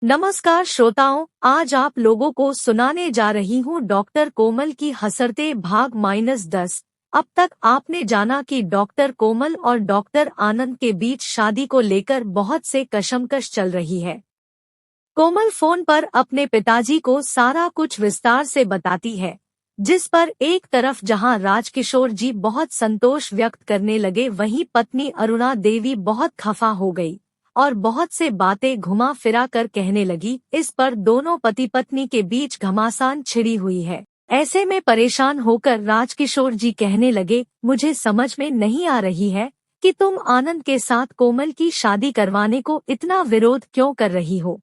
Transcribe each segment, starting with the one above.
नमस्कार श्रोताओं, आज आप लोगों को सुनाने जा रही हूँ डॉक्टर कोमल की हसरते भाग -10। अब तक आपने जाना कि डॉक्टर कोमल और डॉक्टर आनंद के बीच शादी को लेकर बहुत से कशमकश चल रही है। कोमल फोन पर अपने पिताजी को सारा कुछ विस्तार से बताती है, जिस पर एक तरफ जहां राजकिशोर जी बहुत संतोष व्यक्त करने लगे, वहीं पत्नी अरुणा देवी बहुत खफा हो गई और बहुत से बातें घुमा फिरा कर कहने लगी। इस पर दोनों पति पत्नी के बीच घमासान छिड़ी हुई है। ऐसे में परेशान होकर राजकिशोर जी कहने लगे, मुझे समझ में नहीं आ रही है कि तुम आनंद के साथ कोमल की शादी करवाने को इतना विरोध क्यों कर रही हो।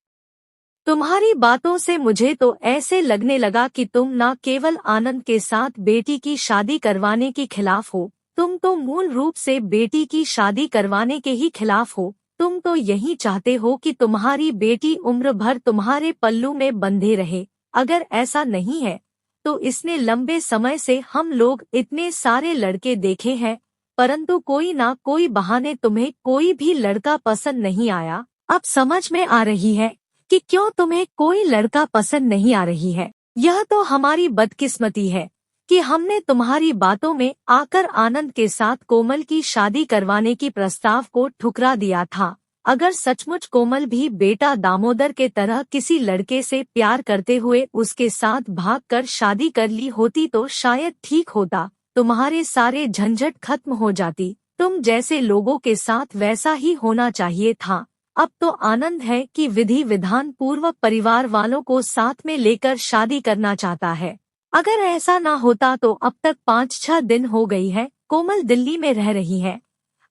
तुम्हारी बातों से मुझे तो ऐसे लगने लगा कि तुम न केवल आनंद के साथ बेटी की शादी करवाने के खिलाफ हो, तुम तो मूल रूप से बेटी की शादी करवाने के ही खिलाफ हो। तुम तो यही चाहते हो कि तुम्हारी बेटी उम्र भर तुम्हारे पल्लू में बंधे रहे। अगर ऐसा नहीं है तो इसने लंबे समय से हम लोग इतने सारे लड़के देखे हैं, परंतु कोई ना कोई बहाने तुम्हें कोई भी लड़का पसंद नहीं आया। अब समझ में आ रही है कि क्यों तुम्हें कोई लड़का पसंद नहीं आ रही है। यह तो हमारी बदकिस्मती है कि हमने तुम्हारी बातों में आकर आनंद के साथ कोमल की शादी करवाने की प्रस्ताव को ठुकरा दिया था। अगर सचमुच कोमल भी बेटा दामोदर के तरह किसी लड़के से प्यार करते हुए उसके साथ भागकर शादी कर ली होती तो शायद ठीक होता, तुम्हारे सारे झंझट खत्म हो जाती। तुम जैसे लोगों के साथ वैसा ही होना चाहिए था। अब तो आनंद है कि विधि विधान पूर्वक परिवार वालों को साथ में लेकर शादी करना चाहता है। अगर ऐसा ना होता तो अब तक 5-6 दिन हो गई है कोमल दिल्ली में रह रही है,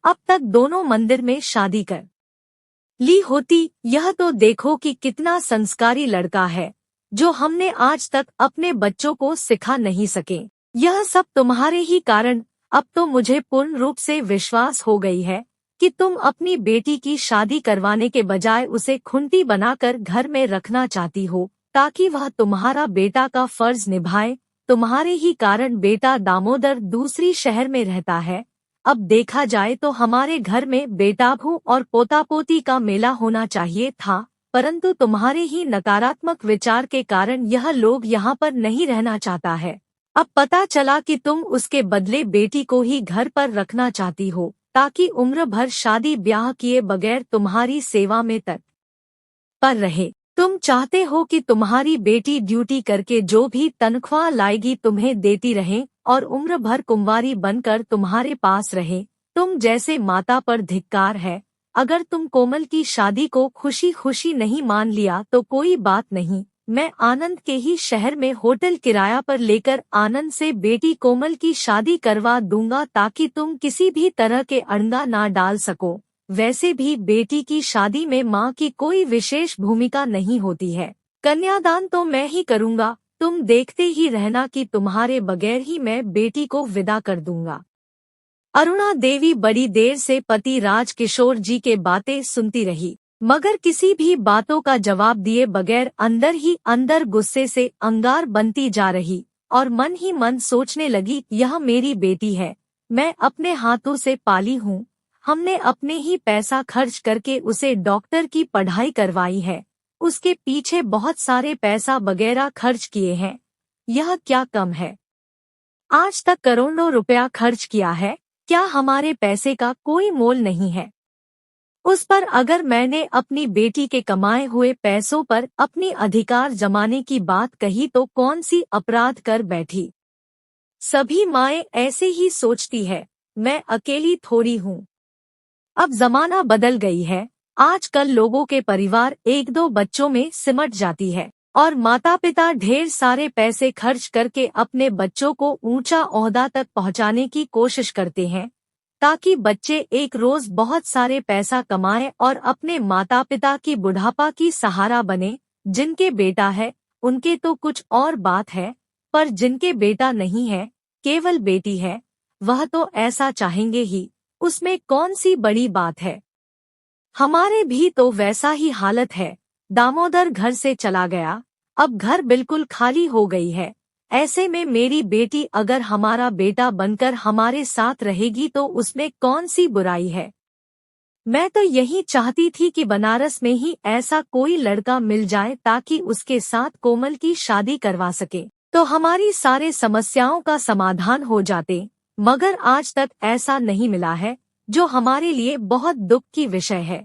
अब तक दोनों मंदिर में शादी कर ली होती। यह तो देखो कि कितना संस्कारी लड़का है, जो हमने आज तक अपने बच्चों को सिखा नहीं सके। यह सब तुम्हारे ही कारण। अब तो मुझे पूर्ण रूप से विश्वास हो गई है कि तुम अपनी बेटी की शादी करवाने के बजाय उसे खुंटी बनाकर घर में रखना चाहती हो, ताकि वह तुम्हारा बेटा का फर्ज निभाए। तुम्हारे ही कारण बेटा दामोदर दूसरी शहर में रहता है। अब देखा जाए तो हमारे घर में बेटाबू और पोता पोती का मेला होना चाहिए था, परंतु तुम्हारे ही नकारात्मक विचार के कारण यह लोग यहाँ पर नहीं रहना चाहता है। अब पता चला कि तुम उसके बदले बेटी को ही घर पर रखना चाहती हो, ताकि उम्र भर शादी ब्याह किए बगैर तुम्हारी सेवा में तत्पर रहे। तुम चाहते हो कि तुम्हारी बेटी ड्यूटी करके जो भी तनख्वाह लाएगी तुम्हें देती रहे और उम्र भर कुंवारी बनकर तुम्हारे पास रहे। तुम जैसे माता पर धिक्कार है। अगर तुम कोमल की शादी को खुशी खुशी नहीं मान लिया तो कोई बात नहीं, मैं आनंद के ही शहर में होटल किराया पर लेकर आनंद से बेटी कोमल की शादी करवा दूंगा, ताकि तुम किसी भी तरह के अड़ंगा ना डाल सको। वैसे भी बेटी की शादी में माँ की कोई विशेष भूमिका नहीं होती है। कन्यादान तो मैं ही करूँगा, तुम देखते ही रहना कि तुम्हारे बगैर ही मैं बेटी को विदा कर दूंगा। अरुणा देवी बड़ी देर से पति राजकिशोर जी के बातें सुनती रही, मगर किसी भी बातों का जवाब दिए बगैर अंदर ही अंदर गुस्से से अंगार बनती जा रही और मन ही मन सोचने लगी, यह मेरी बेटी है, मैं अपने हाथों से पाली हूँ। हमने अपने ही पैसा खर्च करके उसे डॉक्टर की पढ़ाई करवाई है, उसके पीछे बहुत सारे पैसा वगैरह खर्च किए हैं। यह क्या कम है? आज तक करोड़ों रुपया खर्च किया है, क्या हमारे पैसे का कोई मोल नहीं है? उस पर अगर मैंने अपनी बेटी के कमाए हुए पैसों पर अपनी अधिकार जमाने की बात कही तो कौन सी अपराध कर बैठी? सभी माएं ऐसे ही सोचती है, मैं अकेली थोड़ी हूँ। अब जमाना बदल गई है। आजकल लोगों के परिवार 1-2 बच्चों में सिमट जाती है और माता पिता ढेर सारे पैसे खर्च करके अपने बच्चों को ऊंचा ओहदा तक पहुंचाने की कोशिश करते हैं, ताकि बच्चे एक रोज बहुत सारे पैसा कमाएं और अपने माता पिता की बुढ़ापा की सहारा बने। जिनके बेटा है उनके तो कुछ और बात है, पर जिनके बेटा नहीं है, केवल बेटी है, वह तो ऐसा चाहेंगे ही, उसमें कौन सी बड़ी बात है। हमारे भी तो वैसा ही हालत है। दामोदर घर से चला गया, अब घर बिल्कुल खाली हो गई है। ऐसे में मेरी बेटी अगर हमारा बेटा बनकर हमारे साथ रहेगी तो उसमें कौन सी बुराई है। मैं तो यही चाहती थी कि बनारस में ही ऐसा कोई लड़का मिल जाए ताकि उसके साथ कोमल की शादी करवा सके, तो हमारी सारे समस्याओं का समाधान हो जाते। मगर आज तक ऐसा नहीं मिला है, जो हमारे लिए बहुत दुख की विषय है।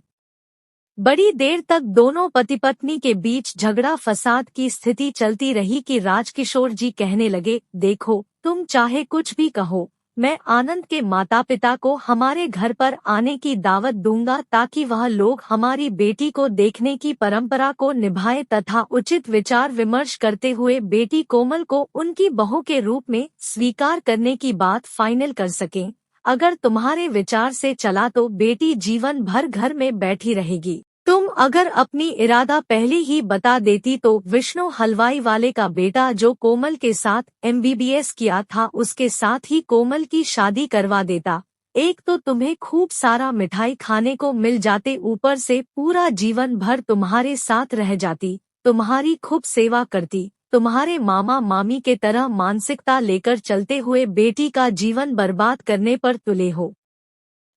बड़ी देर तक दोनों पति पत्नी के बीच झगड़ा फसाद की स्थिति चलती रही कि राजकिशोर जी कहने लगे, देखो तुम चाहे कुछ भी कहो, मैं आनंद के माता पिता को हमारे घर पर आने की दावत दूंगा ताकि वह लोग हमारी बेटी को देखने की परंपरा को निभाए तथा उचित विचार विमर्श करते हुए बेटी कोमल को उनकी बहू के रूप में स्वीकार करने की बात फाइनल कर सकें। अगर तुम्हारे विचार से चला तो बेटी जीवन भर घर में बैठी रहेगी। तुम अगर अपनी इरादा पहले ही बता देती तो विष्णु हलवाई वाले का बेटा जो कोमल के साथ MBBS किया था उसके साथ ही कोमल की शादी करवा देता। एक तो तुम्हें खूब सारा मिठाई खाने को मिल जाते, ऊपर से पूरा जीवन भर तुम्हारे साथ रह जाती, तुम्हारी खूब सेवा करती, तुम्हारे मामा मामी के तरह मानसिकता लेकर चलते हुए बेटी का जीवन बर्बाद करने पर तुले हो।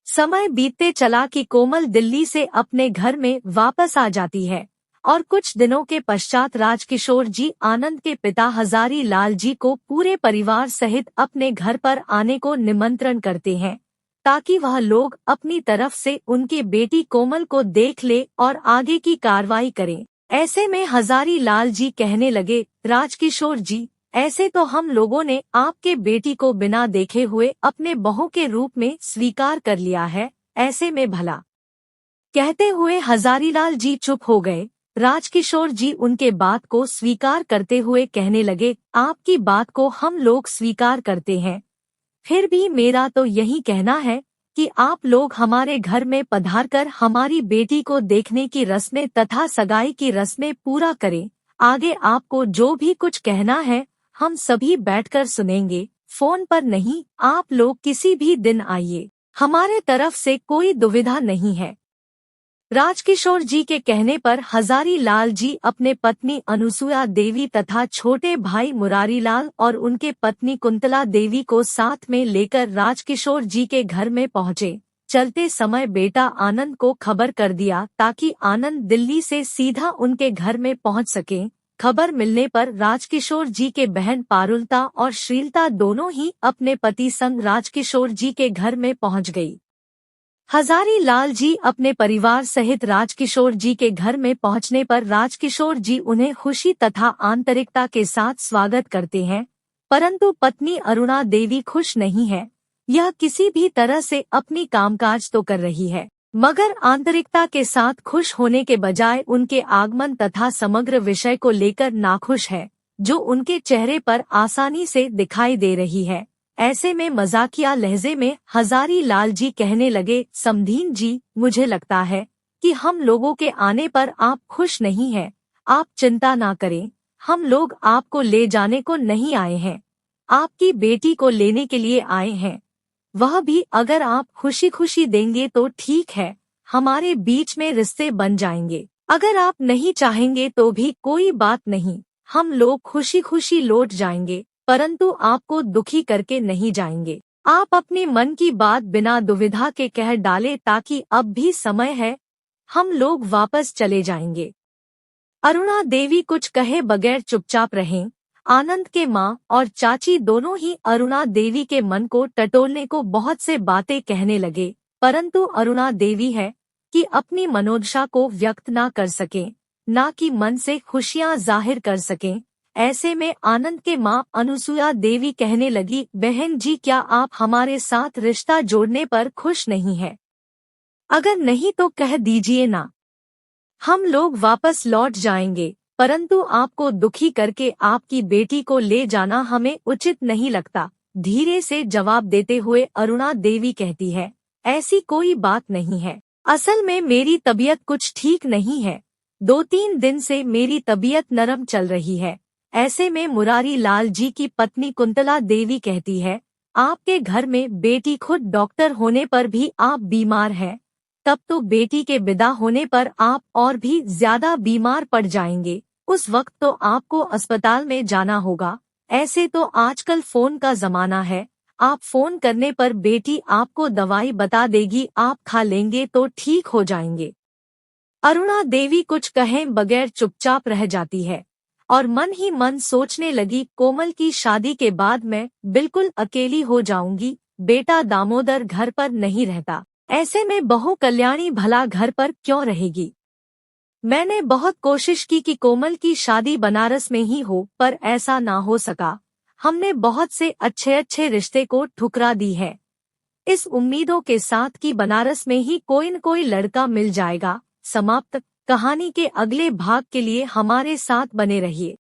समय बीतते चला कि कोमल दिल्ली से अपने घर में वापस आ जाती है और कुछ दिनों के पश्चात राजकिशोर जी आनंद के पिता हजारी लाल जी को पूरे परिवार सहित अपने घर पर आने को निमंत्रण करते हैं ताकि वह लोग अपनी तरफ से उनकी बेटी कोमल को देख ले और आगे की कार्रवाई करें। ऐसे में हजारी लाल जी कहने लगे, राजकिशोर जी, ऐसे तो हम लोगों ने आपके बेटी को बिना देखे हुए अपने बहू के रूप में स्वीकार कर लिया है, ऐसे में भला। कहते हुए हजारीलाल जी चुप हो गए। राजकिशोर जी उनके बात को स्वीकार करते हुए कहने लगे, आपकी बात को हम लोग स्वीकार करते हैं, फिर भी मेरा तो यही कहना है कि आप लोग हमारे घर में पधारकर हमारी बेटी को देखने की रस्में तथा सगाई की रस्में पूरा करें। आगे आपको जो भी कुछ कहना है हम सभी बैठकर सुनेंगे, फोन पर नहीं, आप लोग किसी भी दिन आइए, हमारे तरफ से कोई दुविधा नहीं है। राजकिशोर जी के कहने पर हजारी लाल जी अपने पत्नी अनुसुया देवी तथा छोटे भाई मुरारीलाल और उनके पत्नी कुंतला देवी को साथ में लेकर राजकिशोर जी के घर में पहुंचे। चलते समय बेटा आनंद को खबर कर दिया ताकि आनंद दिल्ली से सीधा उनके घर में पहुंच सके। खबर मिलने पर राजकिशोर जी के बहन पारुलता और श्रीलता दोनों ही अपने पति संग राजकिशोर जी के घर में पहुंच गई। हजारी लाल जी अपने परिवार सहित राजकिशोर जी के घर में पहुंचने पर राजकिशोर जी उन्हें खुशी तथा आंतरिकता के साथ स्वागत करते हैं, परंतु पत्नी अरुणा देवी खुश नहीं है। यह किसी भी तरह से अपनी कामकाज तो कर रही है, मगर आंतरिकता के साथ खुश होने के बजाय उनके आगमन तथा समग्र विषय को लेकर नाखुश है, जो उनके चेहरे पर आसानी से दिखाई दे रही है। ऐसे में मजाकिया लहजे में हजारी लाल जी कहने लगे, समधीन जी, मुझे लगता है कि हम लोगों के आने पर आप खुश नहीं हैं। आप चिंता ना करें, हम लोग आपको ले जाने को नहीं आए हैं, आपकी बेटी को लेने के लिए आए हैं। वह भी अगर आप खुशी खुशी देंगे तो ठीक है, हमारे बीच में रिश्ते बन जाएंगे। अगर आप नहीं चाहेंगे तो भी कोई बात नहीं, हम लोग खुशी खुशी लौट जाएंगे, परंतु आपको दुखी करके नहीं जाएंगे। आप अपने मन की बात बिना दुविधा के कह डाले ताकि अब भी समय है, हम लोग वापस चले जाएंगे। अरुणा देवी कुछ कहे बगैर चुपचाप रहें। आनंद के माँ और चाची दोनों ही अरुणा देवी के मन को टटोलने को बहुत से बातें कहने लगे, परंतु अरुणा देवी है कि अपनी मनोदशा को व्यक्त ना कर सकें, ना कि मन से खुशियाँ जाहिर कर सकें। ऐसे में आनंद के माँ अनुसुया देवी कहने लगी, बहन जी, क्या आप हमारे साथ रिश्ता जोड़ने पर खुश नहीं है? अगर नहीं तो कह दीजिए ना, हम लोग वापस लौट जाएंगे, परंतु आपको दुखी करके आपकी बेटी को ले जाना हमें उचित नहीं लगता। धीरे से जवाब देते हुए अरुणा देवी कहती है, ऐसी कोई बात नहीं है, असल में मेरी तबीयत कुछ ठीक नहीं है, 2-3 दिन से मेरी तबीयत नरम चल रही है। ऐसे में मुरारी लाल जी की पत्नी कुंतला देवी कहती है, आपके घर में बेटी खुद डॉक्टर होने पर भी आप बीमार हैं, तब तो बेटी के विदा होने पर आप और भी ज्यादा बीमार पड़ जाएंगे, उस वक्त तो आपको अस्पताल में जाना होगा। ऐसे तो आजकल फोन का जमाना है, आप फोन करने पर बेटी आपको दवाई बता देगी, आप खा लेंगे तो ठीक हो जाएंगे। अरुणा देवी कुछ कहे बगैर चुपचाप रह जाती है और मन ही मन सोचने लगी, कोमल की शादी के बाद मैं बिल्कुल अकेली हो जाऊंगी। बेटा दामोदर घर पर नहीं रहता, ऐसे में बहू कल्याणी भला घर पर क्यों रहेगी। मैंने बहुत कोशिश की कि कोमल की शादी बनारस में ही हो, पर ऐसा ना हो सका। हमने बहुत से अच्छे अच्छे रिश्ते को ठुकरा दी है, इस उम्मीदों के साथ कि बनारस में ही कोई न कोई लड़का मिल जाएगा। समाप्त। कहानी के अगले भाग के लिए हमारे साथ बने रहिए।